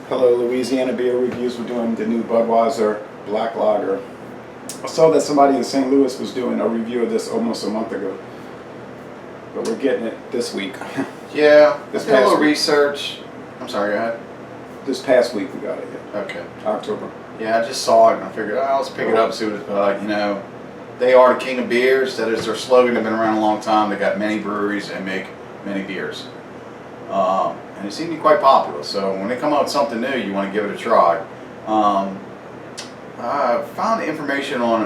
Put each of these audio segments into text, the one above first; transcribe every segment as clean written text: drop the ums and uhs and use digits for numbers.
Hello, Louisiana Beer Reviews. We're doing the new Budweiser Black Lager. I saw that somebody in St. Louis was doing a review of this almost a month ago, but we're getting it this week. Yeah, This did a little past week. research. I'm sorry, go ahead. This past week we got it. Yeah. Okay. October. Yeah, I just saw it and I figured, oh, let's pick it up, see what it's like. You know, they are the king of beers. That is their slogan. They've been around a long time. They got many breweries and make many beers. And it seemed to be quite popular. So when they come out with something new, you want to give it a try. I found information on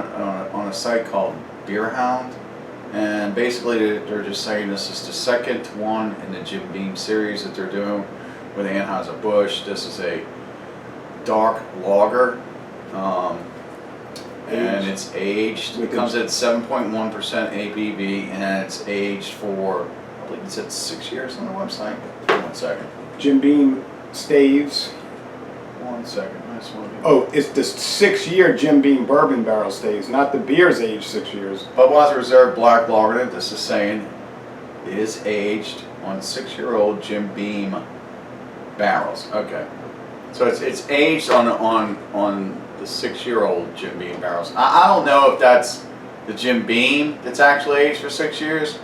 a site called Beer Hound, and basically they're just saying this is the second one in the Jim Beam series that they're doing with Anheuser-Busch. This is a dark lager, and it's aged. It comes at 7.1% ABV, and it's aged for, I believe it said 6 years on the website. 1 second. Jim Beam Staves. 1 second. I just want to. Oh, it's the 6-year Jim Beam bourbon barrel staves, not the beer's aged 6 years. Budweiser Reserve Black Lager. This is saying is aged on 6-year-old Jim Beam barrels. Okay, so it's aged on the 6-year-old Jim Beam barrels. I don't know if that's the Jim Beam that's actually aged for 6 years,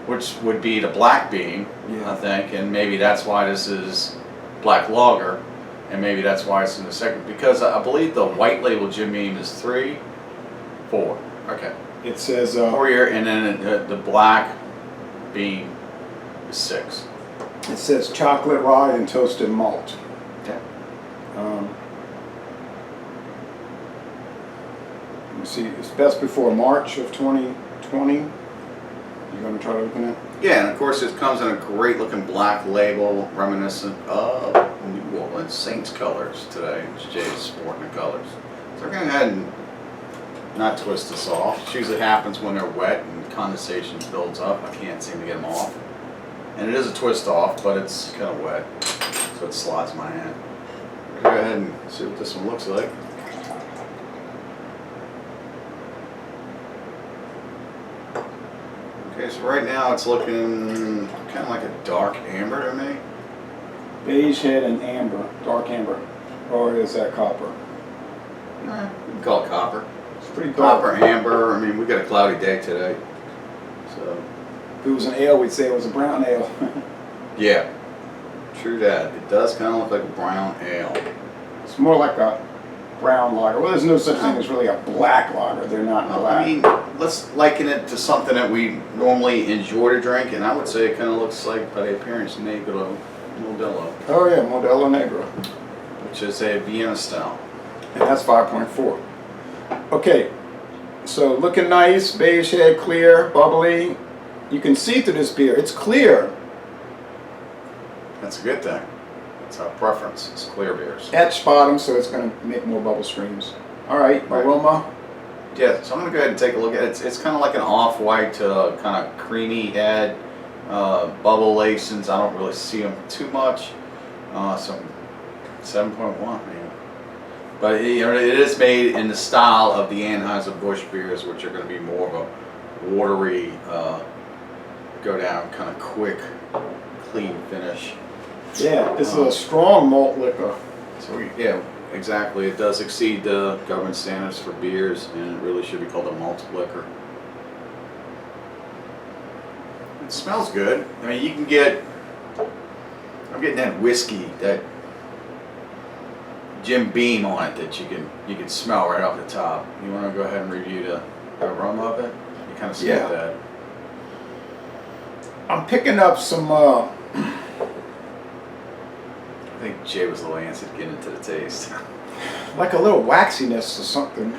which would be the Black Beam, Yeah. I think, and maybe that's why this is Black Lager, and maybe that's why it's in the second, because I believe the white label Jim Beam is 3, 4. Okay, It says 4 year, and then the Black Beam is 6. it says chocolate rye and toasted malt. Okay. Let me see. It's best before March of 2020. You gonna try to open it? Yeah, and of course it comes in a great looking black label reminiscent of New Orleans Saints colors today. Jay's sporting the colors. So we're going to go ahead and not twist this off. It usually happens when they're wet and condensation builds up. I can't seem to get them off. And it is a twist off, but it's kind of wet, so it slides in my hand. We're going to go ahead and see what this one looks like. Okay, so right now it's looking kind of like a dark amber to me. Beige head and amber, dark amber, or is that copper? Nah, we can call it copper. It's pretty dark. Copper, amber. I mean, we got a cloudy day today, so If it was an ale, we'd say it was a brown ale. yeah, true that. It does kind of look like a brown ale. It's more like a brown lager. Well, there's no such thing as really a black lager. They're not black. I mean, let's liken it to something that we normally enjoy to drink, and I would say it kind of looks like, by the appearance, Negro Modelo, Oh yeah, Modelo Negro. which is a Vienna style. And that's 5.4. Okay, so looking nice, beige head, clear, bubbly. You can see through this beer. It's clear. That's a good thing. That's our preference. It's clear beers. Etched bottom, so it's going to make more bubble streams. All right, aroma. Yeah, so I'm going to go ahead and take a look at it. It's kind of like an off-white to kind of creamy head. Bubble lacings, I don't really see them too much. So 7.1, man. But you know, it is made in the style of the Anheuser-Busch beers, which are going to be more of a watery, go down kind of quick, clean finish. Yeah, this is a strong malt liquor. So yeah, exactly. It does exceed the government standards for beers, and it really should be called a malt liquor. It smells good. I mean, you can get, I'm getting that whiskey, that Jim Beam on it that you can smell right off the top. You want to go ahead and review the aroma of it? You kind of smell that. I'm picking up some, I think Jay was a little antsy to get into the taste. like a little waxiness or something.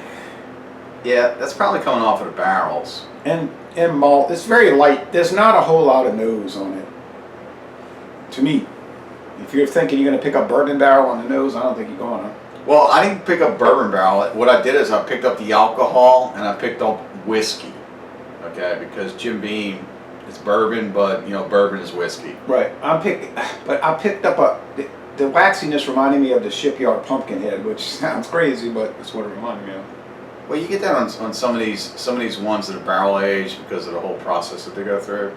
Yeah, that's probably coming off of the barrels. And malt, it's very light. There's not a whole lot of nose on it. To me. If you're thinking you're going to pick up bourbon barrel on the nose, I don't think you're going to. Well, I didn't pick up bourbon barrel. What I did is I picked up the alcohol and I picked up whiskey. Okay, because Jim Beam is bourbon, but you know, bourbon is whiskey. Right. But I picked up the waxiness reminded me of the Shipyard Pumpkinhead, which sounds crazy, but that's what it reminded me of. Well, you get that on some of these ones that are barrel aged because of the whole process that they go through.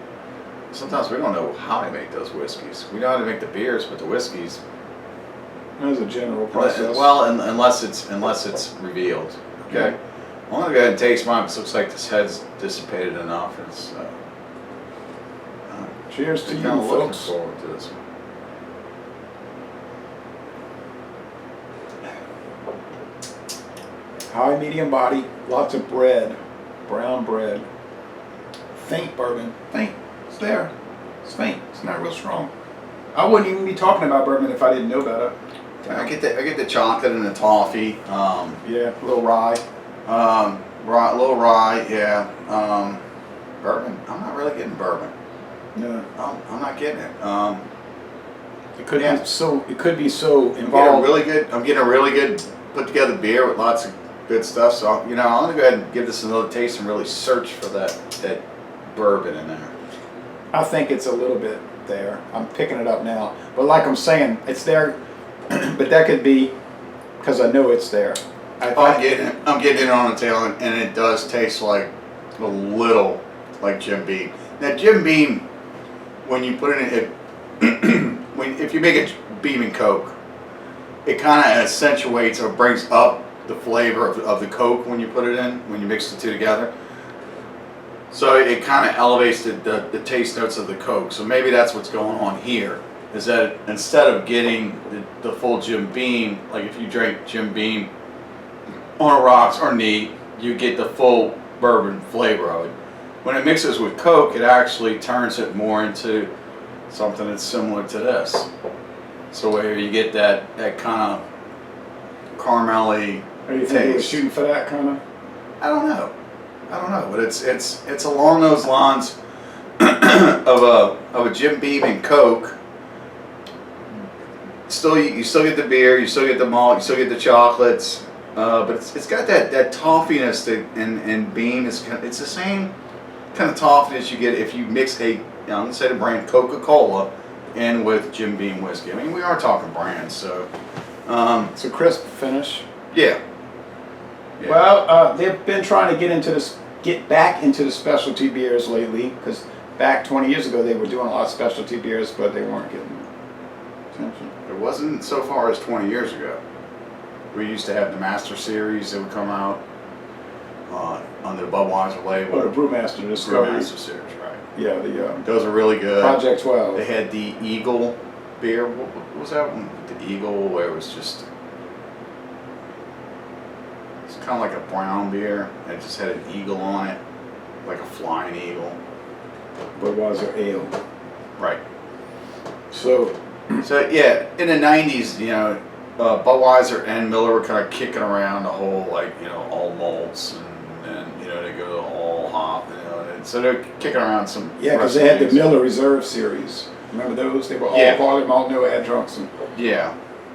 Sometimes we don't know how to make those whiskeys. We know how to make the beers, but the whiskeys, As a general process. Well, unless it's revealed. Okay. I'm gonna go ahead and taste mine because it looks like this head's dissipated enough. It's Cheers to you, kind of looking folks. forward to this one. High medium body, lots of bread, brown bread. Faint bourbon, faint. It's there. It's faint. It's not real strong. I wouldn't even be talking about bourbon if I didn't know about it. I get the chocolate and the toffee. Yeah, a little rye. A little rye, yeah. Bourbon. I'm not really getting bourbon. No. I'm not getting it. It could Yeah. be so. It could be so I'm getting a involved. really good put together beer with lots of good stuff. So I'm gonna go ahead and give this another taste and really search for that bourbon in there. I think it's a little bit there. I'm picking it up now, but like I'm saying, it's there. But that could be because I know it's there. I'm getting it on the tail, and it does taste like a little like Jim Beam. Now Jim Beam, when you put it in, if you make a Beam and Coke, it kind of accentuates or brings up the flavor of the Coke when you put it in, when you mix the two together. So it kind of elevates the taste notes of the Coke. So maybe that's what's going on here, is that instead of getting the full Jim Beam, like if you drink Jim Beam on a rocks or neat, you get the full bourbon flavor of it. When it mixes with Coke, it actually turns it more into something that's similar to this. So where you get that kind of caramelly Are you thinking of taste. shooting for that kind of? I don't know, but it's along those lines of a Jim Beam and Coke. Still, you still get the beer, you still get the malt, you still get the chocolates, but it's got that toffiness that and Beam is it's the same kind of toffiness you get if you mix I'm gonna say the brand Coca-Cola in with Jim Beam whiskey. I mean, we are talking brands, so It's a crisp finish. yeah. Yeah. Well, they've been trying to get back into the specialty beers lately, because back 20 years ago they were doing a lot of specialty beers, but they weren't getting attention. It wasn't so far as 20 years ago. We used to have the Master Series that would come out under the Budweiser label. Well, the Brewmaster Discovery. Brewmaster Series, right? Yeah, the Those are really good. Project 12. They had the Eagle beer. What was that one? The Eagle, where it was just... It's kind of like a brown beer. And it just had an eagle on it. Like a flying eagle. Budweiser Ale. Right. So, Yeah, in the 90s, Budweiser and Miller were kind of kicking around the whole, all malts and they go to all hop, and so they're kicking around some. yeah, because they had the recipes. Miller Reserve series. Remember those? They were all Yeah. barley malt, no adjuncts. And Yeah,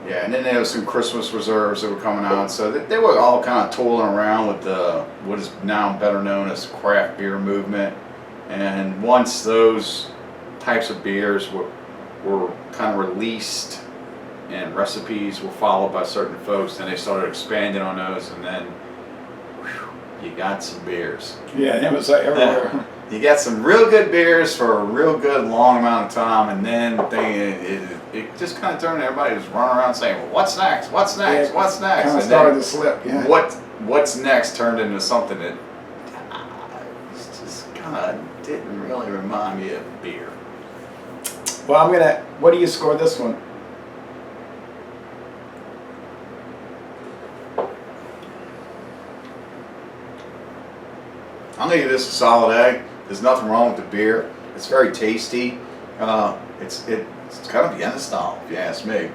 and then there was some Christmas reserves that were coming out, so they were all kind of tooling around with what is now better known as the craft beer movement. And once those types of beers were kind of released and recipes were followed by certain folks, then they started expanding on those, and then you got some beers. yeah, it was everywhere. You got some real good beers for a real good long amount of time, and then it just kind of turned everybody just running around saying, well, what's next? What's next? Yeah, What's next? Kind of And started then to slip. Yeah. what's next turned into something that just kind of didn't really remind me of beer. Well, what do you score this one? I'm gonna give this a solid A. There's nothing wrong with the beer. It's very tasty. It's kind of the end of style, if you ask me.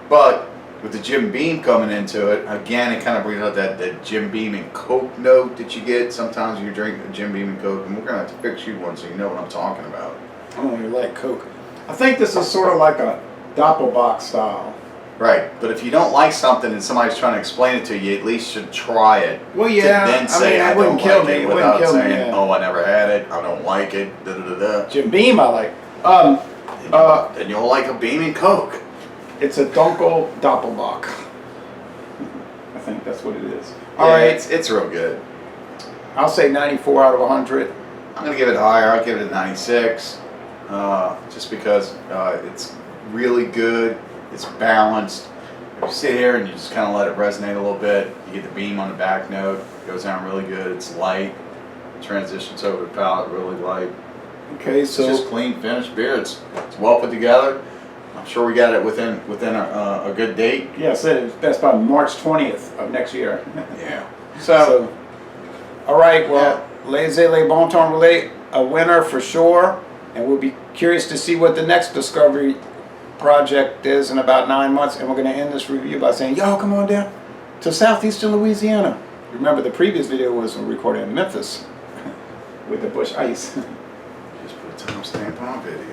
But with the Jim Beam coming into it, again, it kind of brings out that Jim Beam and Coke note that you get. Sometimes you drink a Jim Beam and Coke, and we're gonna have to fix you one so you know what I'm talking about. I don't really like Coke. I think this is sort of like a Doppelbock style. Right, but if you don't like something and somebody's trying to explain it to you, at least should try it. Well, To yeah, then say it I wouldn't don't kill like me. it It wouldn't without kill me. saying, Yeah. oh, I never had it, I don't like it, da da da da. Jim Beam, I like. Then you'll like a Beam and Coke. It's a Dunkel Doppelbock. I think that's what it is. All Yeah, right, it's real good. I'll say 94 out of 100. I'm gonna give it higher. I'll give it a 96, just because it's really good. It's balanced. You sit here and you just kind of let it resonate a little bit. You get the beam on the back note. Goes down really good. It's light. Transitions over the palate really light. Okay, It's so just clean, finished beer. It's well put together. I'm sure we got it within a good date. yeah, I said that's about March 20th of next year. Yeah. So, all right, well, Les Le Bon Temps Relais, a winner for sure, and we'll be curious to see what the next discovery project is in about 9 months, and we're going to end this review by saying, y'all come on down to southeastern Louisiana. Remember, the previous video was recorded in Memphis with the Bush Ice. Just put a timestamp on video.